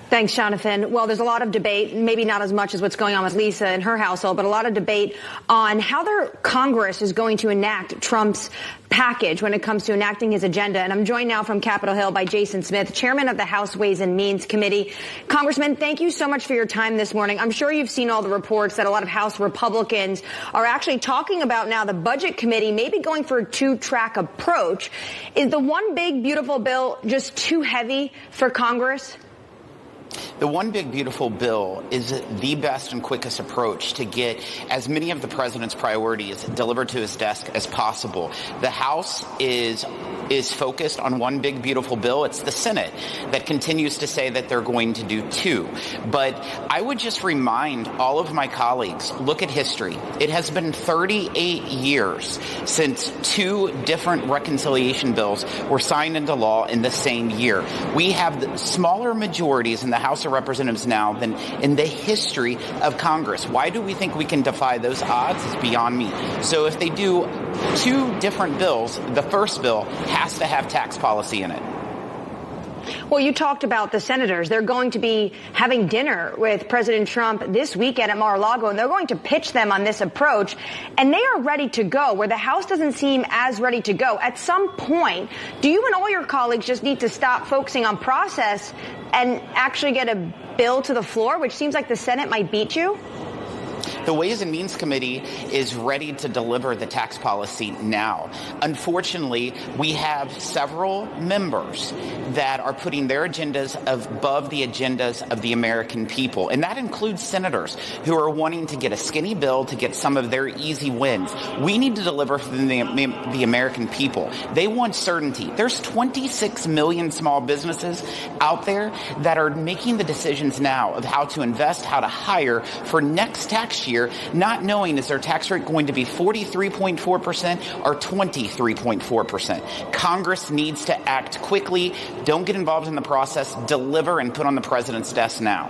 Thanks, Jonathan. Well, there's a lot of debate, maybe not as much as what's going on with Lisa and her household, but a lot of debate on how their Congress is going to enact Trump's package when it comes to enacting his agenda. And I'm joined now from Capitol Hill by Jason Smith, chairman of the House Ways and Means Committee. Congressman, thank you so much for your time this morning. I'm sure you've seen all the reports that a lot of House Republicans are actually talking about now the Budget Committee maybe going for a two-track approach. Is the one big, beautiful bill just too heavy for Congress? The one big beautiful bill is the best and quickest approach to get as many of the president's priorities delivered to his desk as possible. The House is focused on one big beautiful bill. It's the Senate that continues to say that they're going to do two. But I would just remind all of my colleagues, look at history. It has been 38 years since two different reconciliation bills were signed into law in the same year. We have smaller majorities in the House of Representatives now than in the history of Congress. Why do we think we can defy those odds is beyond me. So if they do two different bills, the first bill has to have tax policy in it. Well, you talked about the senators. They're going to be having dinner with President Trump this weekend at Mar-a-Lago, and they're going to pitch them on this approach. And they are ready to go, where the House doesn't seem as ready to go. At some point, do you and all your colleagues just need to stop focusing on process and actually get a bill to the floor, which seems like the Senate might beat you? The Ways and Means Committee is ready to deliver the tax policy now. Unfortunately, we have several members that are putting their agendas above the agendas of the American people. And that includes senators who are wanting to get a skinny bill to get some of their easy wins. We need to deliver for the American people. They want certainty. There's 26 million small businesses out there that are making the decisions now of how to invest, how to hire for next tax year, not knowing is their tax rate going to be 43.4% or 23.4%. Congress needs to act quickly. Don't get involved in the process. Deliver and put on the president's desk now.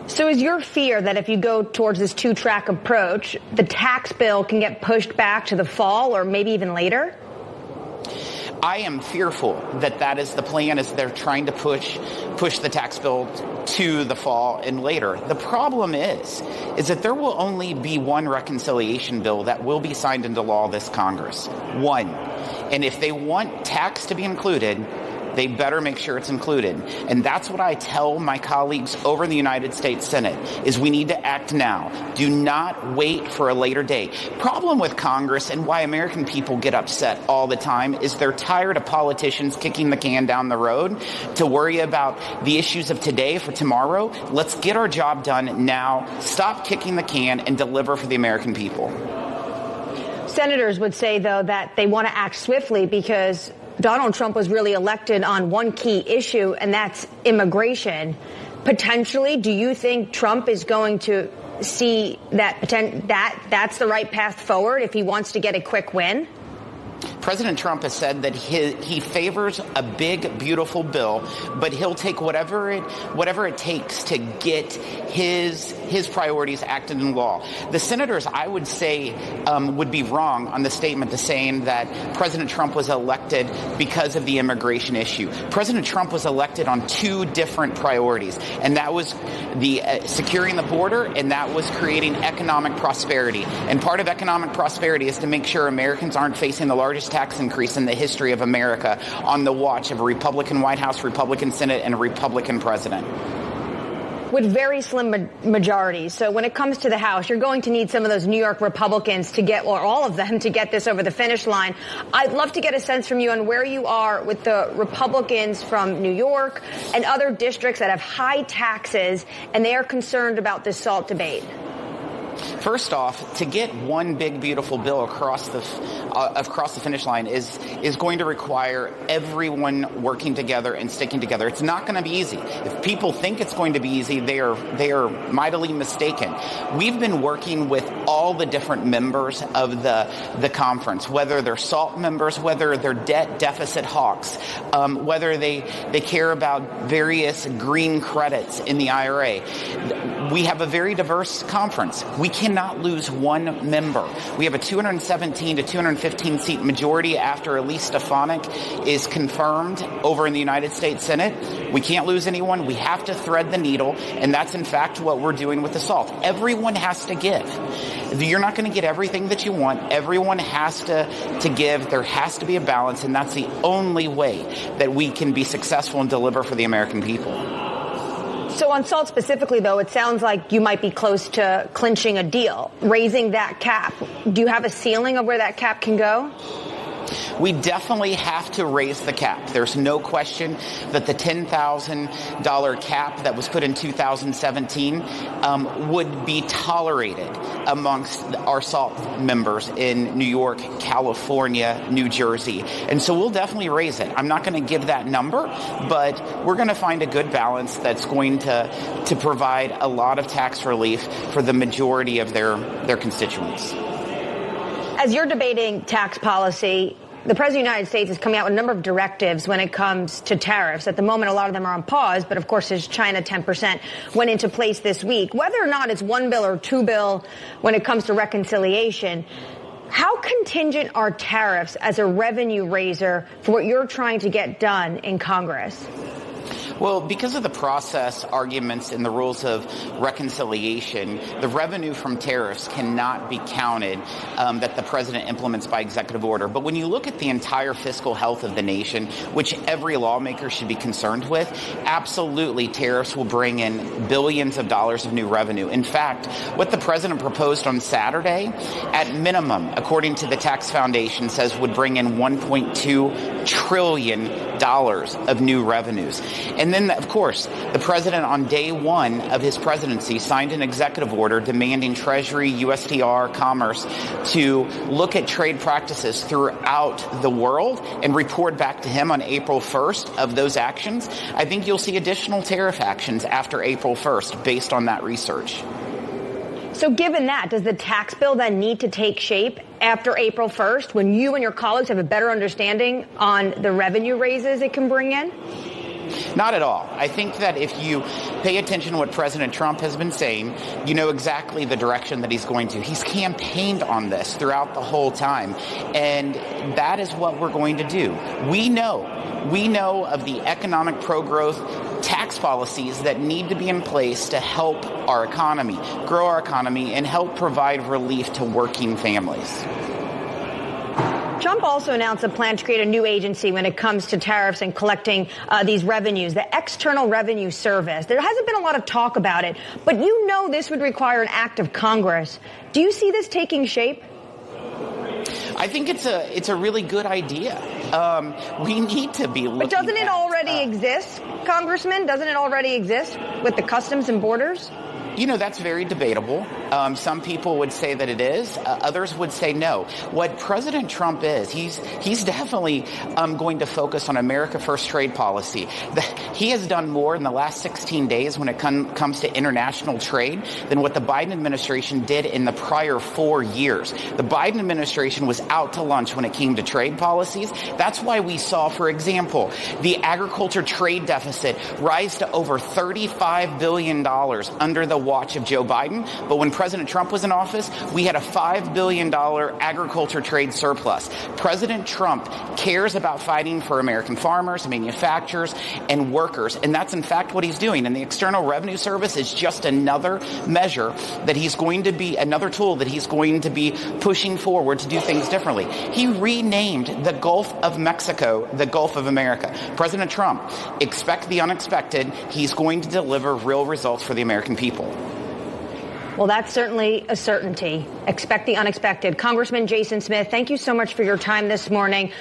So is your fear that if you go towards this two-track approach, the tax bill can get pushed back to the fall or maybe even later? I am fearful that that is the plan, as they're trying to push the tax bill to the fall and later. The problem is that there will only be one reconciliation bill that will be signed into law this Congress. One. And if they want tax to be included, they better make sure it's included. And that's what I tell my colleagues over in the United States Senate, is we need to act now. Do not wait for a later date. Problem with Congress and why American people get upset all the time is they're tired of politicians kicking the can down the road to worry about the issues of today for tomorrow. Let's get our job done now. Stop kicking the can and deliver for the American people. Senators would say, though, that they want to act swiftly because Donald Trump was really elected on one key issue, and that's immigration. Potentially, do you think Trump is going to see that that's the right path forward if he wants to get a quick win? President Trump has said that he favors a big, beautiful bill, but he'll take whatever it takes to get his priorities acted in law. The senators, I would say, would be wrong on the statement to saying that President Trump was elected because of the immigration issue. President Trump was elected on two different priorities, and that was the securing the border, and that was creating economic prosperity. And part of economic prosperity is to make sure Americans aren't facing the largest tax increase in the history of America on the watch of a Republican White House, Republican Senate, and a Republican president. With very slim majorities. So when it comes to the House, you're going to need some of those New York Republicans to get, or all of them, to get this over the finish line. I'd love to get a sense from you on where you are with the Republicans from New York and other districts that have high taxes, and they are concerned about this SALT debate. First off, to get one big, beautiful bill across the finish line is going to require everyone working together and sticking together. It's not going to be easy. If people think it's going to be easy, they are mightily mistaken. We've been working with all the different members of the conference, whether they're SALT members, whether they're debt deficit hawks, whether they care about various green credits in the IRA. We have a very diverse conference. We cannot lose one member. We have a 217 to 215 seat majority after Elise Stefanik is confirmed over in the United States Senate. We can't lose anyone. We have to thread the needle, and that's in fact what we're doing with the SALT. Everyone has to give. You're not going to get everything that you want. Everyone has to give. There has to be a balance, and that's the only way that we can be successful and deliver for the American people. So on SALT specifically, though, it sounds like you might be close to clinching a deal, raising that cap. Do you have a ceiling of where that cap can go? We definitely have to raise the cap. There's no question that the $10,000 cap that was put in 2017 would be tolerated amongst our SALT members in New York, California, New Jersey. And so we'll definitely raise it. I'm not going to give that number, but we're going to find a good balance that's going to provide a lot of tax relief for the majority of their constituents. As you're debating tax policy, the President of the United States is coming out with a number of directives when it comes to tariffs. At the moment, a lot of them are on pause, but of course, his China 10% went into place this week. Whether or not it's one bill or two bill when it comes to reconciliation, how contingent are tariffs as a revenue raiser for what you're trying to get done in Congress? Well, because of the process arguments and the rules of reconciliation, the revenue from tariffs cannot be counted that the president implements by executive order. But when you look at the entire fiscal health of the nation, which every lawmaker should be concerned with, absolutely tariffs will bring in billions of dollars of new revenue. In fact, what the president proposed on Saturday, at minimum, according to the Tax Foundation, says would bring in $1.2 trillion of new revenues. And then, of course, the president on day one of his presidency signed an executive order demanding Treasury, USTR, Commerce to look at trade practices throughout the world and report back to him on April 1st of those actions. I think you'll see additional tariff actions after April 1st based on that research. So given that, does the tax bill then need to take shape after April 1st when you and your colleagues have a better understanding on the revenue raises it can bring in? Not at all. I think that if you pay attention to what President Trump has been saying, you know exactly the direction that he's going to. He's campaigned on this throughout the whole time, and that is what we're going to do. We know of the economic pro-growth tax policies that need to be in place to help our economy, grow our economy, and help provide relief to working families. Trump also announced a plan to create a new agency when it comes to tariffs and collecting these revenues, the External Revenue Service. There hasn't been a lot of talk about it, but you know this would require an act of Congress. Do you see this taking shape? I think it's a really good idea. We need to be looking. But doesn't it already exist, Congressman? Doesn't it already exist with the Customs and Borders? You know, that's very debatable. Some people would say that it is. Others would say no. What President Trump is, he's definitely going to focus on America First trade policy. He has done more in the last 16 days when it comes to international trade than what the Biden administration did in the prior 4 years. The Biden administration was out to lunch when it came to trade policies. That's why we saw, for example, the agriculture trade deficit rise to over $35 billion under the watch of Joe Biden. But when President Trump was in office, we had a $5 billion agriculture trade surplus. President Trump cares about fighting for American farmers, manufacturers, and workers. And that's in fact what he's doing. And the External Revenue Service is just another measure that he's going to be, another tool that he's going to be pushing forward to do things differently. He renamed the Gulf of Mexico the Gulf of America. President Trump, expect the unexpected. He's going to deliver real results for the American people. Well, that's certainly a certainty. Expect the unexpected. Congressman Jason Smith, thank you so much for your time this morning.